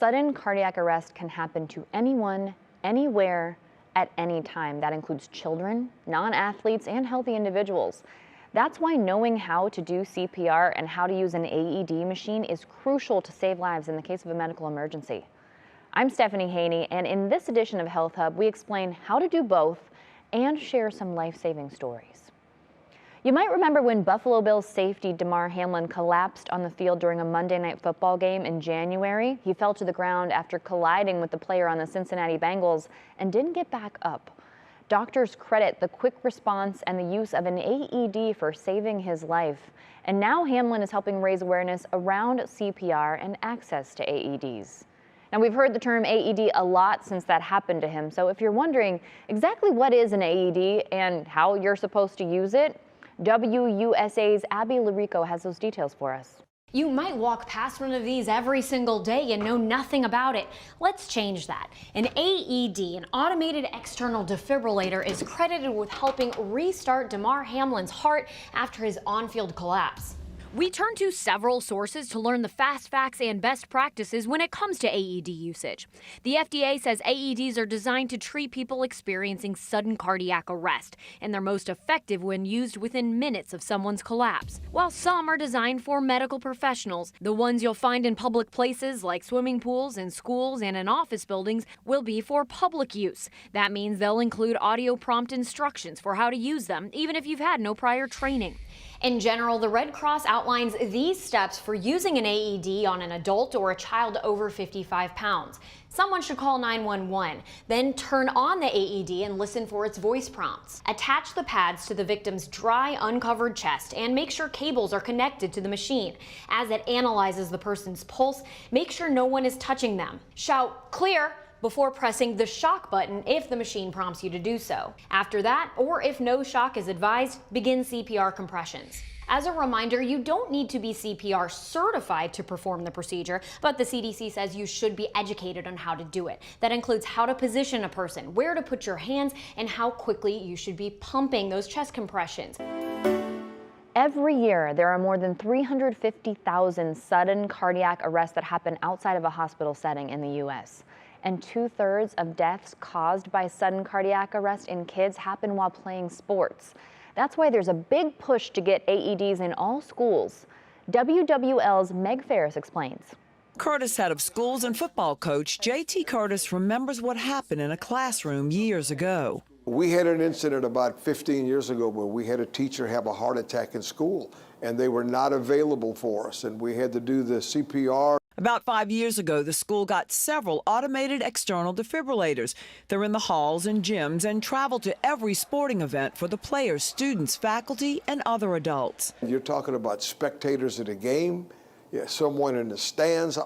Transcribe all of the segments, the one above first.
Sudden cardiac arrest can happen to anyone, anywhere, at any time. That includes children, non-athletes, and healthy individuals. That's why knowing how to do CPR and how to use an AED machine is crucial to save lives in the case of a medical emergency. I'm Stephanie Haney, and in this edition of Health Hub, we explain how to do both and share some life-saving stories. You might remember when Buffalo Bills safety Damar Hamlin collapsed on the field during a Monday Night Football game in January. He fell to the ground after colliding with the player on the Cincinnati Bengals and didn't get back up. Doctors credit the quick response and the use of an AED for saving his life. And now Hamlin is helping raise awareness around CPR and access to AEDs. Now, we've heard the term AED a lot since that happened to him. So if you're wondering exactly what is an AED and how you're supposed to use it, WUSA's Abby Larico has those details for us. You might walk past one of these every single day and know nothing about it. Let's change that. An AED, an automated external defibrillator, is credited with helping restart Damar Hamlin's heart after his on-field collapse. We turn to several sources to learn the fast facts and best practices when it comes to AED usage. The FDA says AEDs are designed to treat people experiencing sudden cardiac arrest, and they're most effective when used within minutes of someone's collapse. While some are designed for medical professionals, the ones you'll find in public places like swimming pools, in schools, and in office buildings will be for public use. That means they'll include audio prompt instructions for how to use them, even if you've had no prior training. In general, the Red Cross outlines these steps for using an AED on an adult or a child over 55 pounds. Someone should call 911, then turn on the AED and listen for its voice prompts. Attach the pads to the victim's dry, uncovered chest and make sure cables are connected to the machine. As it analyzes the person's pulse, make sure no one is touching them. Shout, "Clear," before pressing the shock button if the machine prompts you to do so. After that, or if no shock is advised, begin CPR compressions. As a reminder, you don't need to be CPR certified to perform the procedure, but the CDC says you should be educated on how to do it. That includes how to position a person, where to put your hands, and how quickly you should be pumping those chest compressions. Every year, there are more than 350,000 sudden cardiac arrests that happen outside of a hospital setting in the U.S. And 2/3 of deaths caused by sudden cardiac arrest in kids happen while playing sports. That's why there's a big push to get AEDs in all schools. WWL's Meg Ferris explains. Curtis head of schools and football coach J.T. Curtis remembers what happened in a classroom years ago. We had an incident about 15 years ago where we had a teacher have a heart attack in school, and they were not available for us, and we had to do the CPR. About 5 years ago, the school got several automated external defibrillators. They're in the halls and gyms and travel to every sporting event for the players, students, faculty, and other adults. You're talking about spectators at a game, someone in the stands.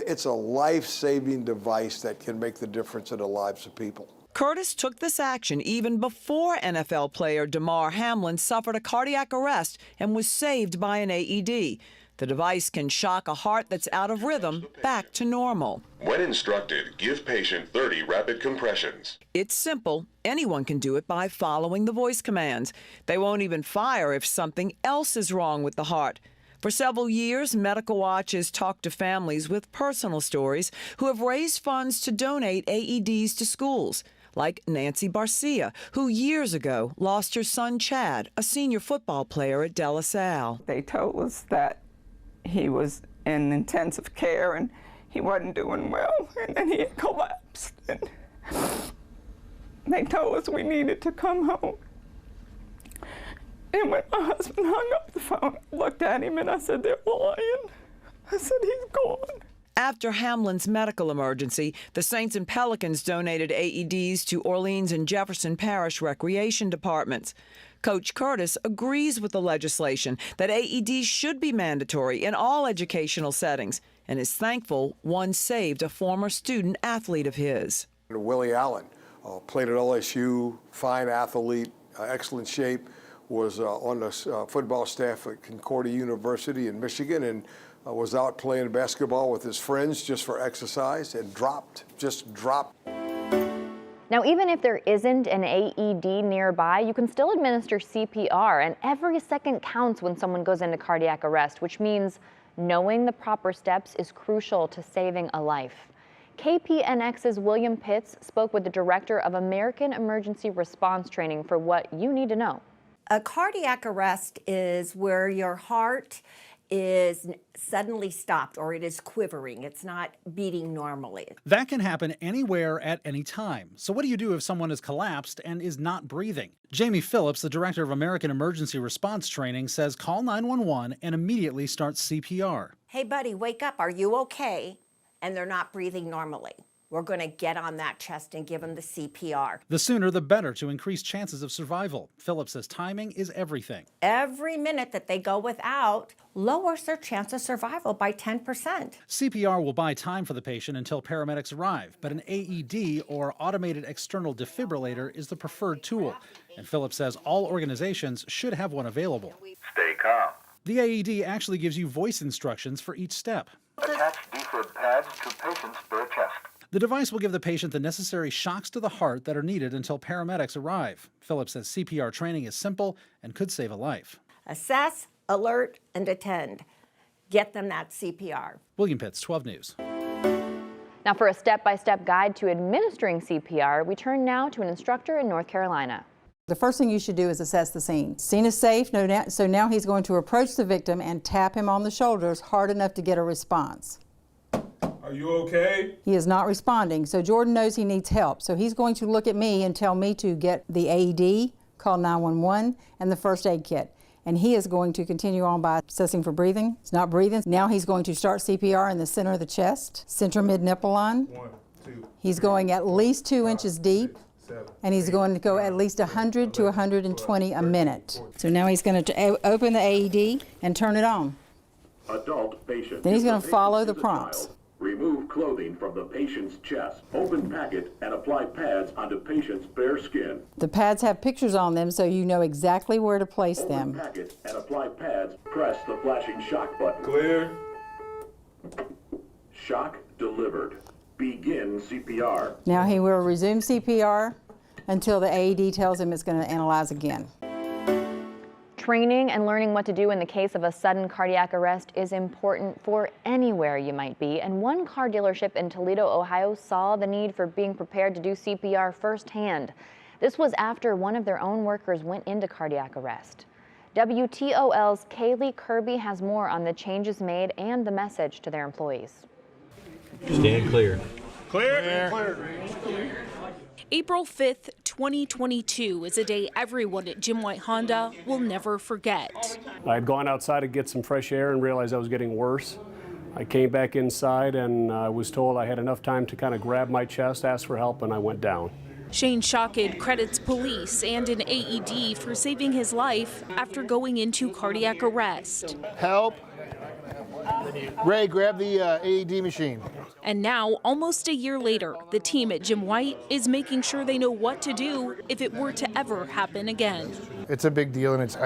It's a life-saving device that can make the difference in the lives of people. Curtis took this action even before NFL player Damar Hamlin suffered a cardiac arrest and was saved by an AED. The device can shock a heart that's out of rhythm back to normal. When instructed, give patient 30 rapid compressions. It's simple. Anyone can do it by following the voice commands. They won't even fire if something else is wrong with the heart. For several years, Medical Watch has talked to families with personal stories who have raised funds to donate AEDs to schools, like Nancy Barcia, who years ago lost her son Chad, a senior football player at De La Salle. They told us that he was in intensive care and he wasn't doing well, and then he had collapsed. And they told us we needed to come home. And when my husband hung up the phone, I looked at him and I said, "They're lying." I said, "He's gone." After Hamlin's medical emergency, the Saints and Pelicans donated AEDs to Orleans and Jefferson Parish recreation departments. Coach Curtis agrees with the legislation that AEDs should be mandatory in all educational settings and is thankful one saved a former student athlete of his. Willie Allen played at LSU, fine athlete, excellent shape, was on the football staff at Concordia University in Michigan, and was out playing basketball with his friends just for exercise and just dropped. Now, even if there isn't an AED nearby, you can still administer CPR, and every second counts when someone goes into cardiac arrest, which means knowing the proper steps is crucial to saving a life. KPNX's William Pitts spoke with the director of American Emergency Response Training for what you need to know. A cardiac arrest is where your heart is suddenly stopped or it is quivering. It's not beating normally. That can happen anywhere at any time. So what do you do if someone has collapsed and is not breathing? Jamie Phillips, the director of American Emergency Response Training, says call 911 and immediately start CPR. Hey buddy, wake up, are you okay? And they're not breathing normally. We're going to get on that chest and give them the CPR. The sooner the better to increase chances of survival. Phillips says timing is everything. Every minute that they go without lowers their chance of survival by 10%. CPR will buy time for the patient until paramedics arrive, but an AED or automated external defibrillator is the preferred tool. And Phillips says all organizations should have one available. Stay calm. The AED actually gives you voice instructions for each step. Attach defib pads to patient's bare chest. The device will give the patient the necessary shocks to the heart that are needed until paramedics arrive. Phillips says CPR training is simple and could save a life. Assess, alert, and attend. Get them that CPR. William Pitts, 12 News. Now for a step-by-step guide to administering CPR, we turn now to an instructor in North Carolina. The first thing you should do is assess the scene. Scene is safe, so now he's going to approach the victim and tap him on the shoulders hard enough to get a response. Are you okay? He is not responding, so Jordan knows he needs help. So he's going to look at me and tell me to get the AED, call 911, and the first aid kit. And he is going to continue on by assessing for breathing. He's not breathing. Now he's going to start CPR in the center of the chest, center mid-nipple line. 1, 2. He's going at least 2 inches deep, and he's going to go at least 100 to 120 a minute. So now he's going to open the AED and turn it on. Adult patient. Then he's going to follow the prompts. Remove clothing from the patient's chest. Open packet and apply pads onto patient's bare skin. The pads have pictures on them so you know exactly where to place them. Open packet and apply pads. Press the flashing shock button. Clear. Shock delivered. Begin CPR. Now he will resume CPR until the AED tells him it's going to analyze again. Training and learning what to do in the case of a sudden cardiac arrest is important for anywhere you might be, and one car dealership in Toledo, Ohio saw the need for being prepared to do CPR firsthand. This was after one of their own workers went into cardiac arrest. WTOL's Kaylee Kirby has more on the changes made and the message to their employees. Stand clear. Clear. Clear. April 5th, 2022 is a day everyone at Jim White Honda will never forget. I had gone outside to get some fresh air and realized I was getting worse. I came back inside and I was told I had enough time to kind of grab my chest, ask for help, and I went down. Shane Shocked credits police and an AED for saving his life after going into cardiac arrest. Help. Ray, grab the AED machine. And now, almost a year later, the team at Jim White is making sure they know what to do if it were to ever happen again. It's a big deal, and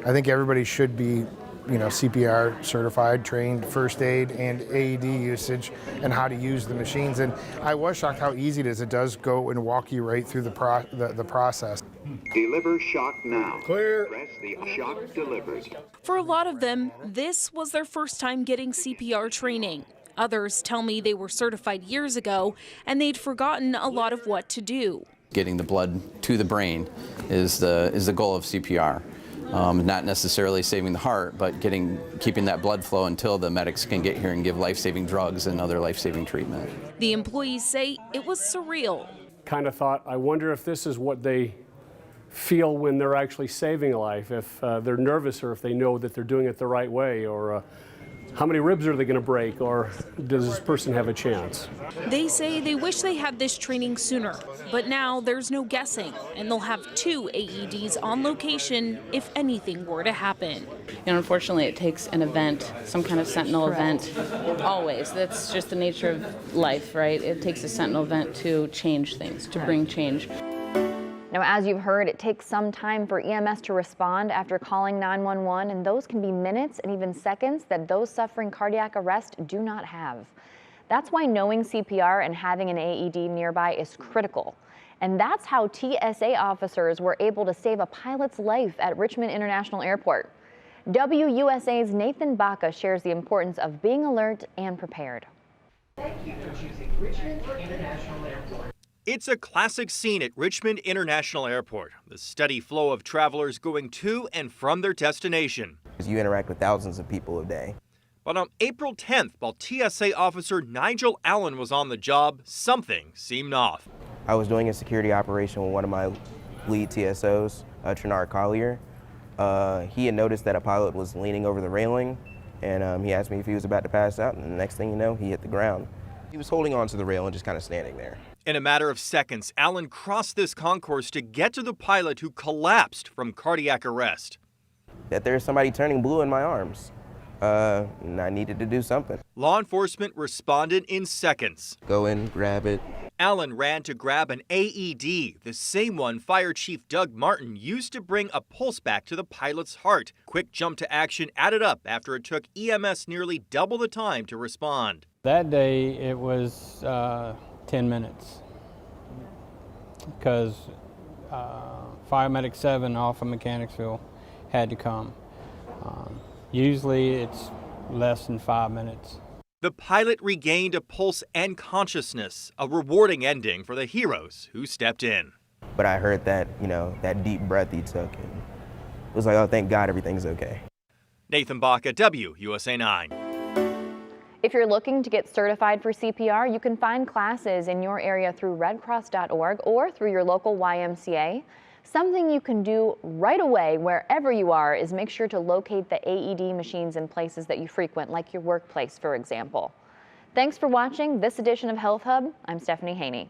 I think everybody should be, CPR certified, trained, first aid and AED usage, and how to use the machines. And I was shocked how easy it is. It does go and walk you right through the process. Deliver shock now. Clear. Press the shock delivered. For a lot of them, this was their first time getting CPR training. Others tell me they were certified years ago and they'd forgotten a lot of what to do. Getting the blood to the brain is the goal of CPR. Not necessarily saving the heart, but keeping that blood flow until the medics can get here and give life-saving drugs and other life-saving treatment. The employees say it was surreal. Kind of thought, I wonder if this is what they feel when they're actually saving a life, if they're nervous or if they know that they're doing it the right way, or how many ribs are they going to break, or does this person have a chance? They say they wish they had this training sooner, but now there's no guessing, and they'll have 2 AEDs on location if anything were to happen. Unfortunately, it takes an event, some kind of sentinel event, always. That's just the nature of life, right? It takes a sentinel event to change things, to bring change. Now, as you've heard, it takes some time for EMS to respond after calling 911, and those can be minutes and even seconds that those suffering cardiac arrest do not have. That's why knowing CPR and having an AED nearby is critical. And that's how TSA officers were able to save a pilot's life at Richmond International Airport. WUSA's Nathan Baca shares the importance of being alert and prepared. Thank you for choosing Richmond International Airport. It's a classic scene at Richmond International Airport, the steady flow of travelers going to and from their destination. You interact with thousands of people a day. But on April 10th, while TSA officer Nigel Allen was on the job, something seemed off. I was doing a security operation with one of my lead TSOs, Trinard Collier. He had noticed that a pilot was leaning over the railing, and he asked me if he was about to pass out, and the next thing you know, he hit the ground. He was holding onto the rail and just kind of standing there. In a matter of seconds, Allen crossed this concourse to get to the pilot who collapsed from cardiac arrest. That there's somebody turning blue in my arms, and I needed to do something. Law enforcement responded in seconds. Go in, grab it. Allen ran to grab an AED, the same one Fire Chief Doug Martin used to bring a pulse back to the pilot's heart. Quick jump to action added up after it took EMS nearly double the time to respond. That day it was 10 minutes because Fire Medic 7 off of Mechanicsville had to come. Usually it's less than 5 minutes. The pilot regained a pulse and consciousness, a rewarding ending for the heroes who stepped in. But I heard that, that deep breath he took, and it was like, oh, thank God everything's okay. Nathan Baca, WUSA 9. If you're looking to get certified for CPR, you can find classes in your area through redcross.org or through your local YMCA. Something you can do right away wherever you are is make sure to locate the AED machines in places that you frequent, like your workplace, for example. Thanks for watching this edition of Health Hub. I'm Stephanie Haney.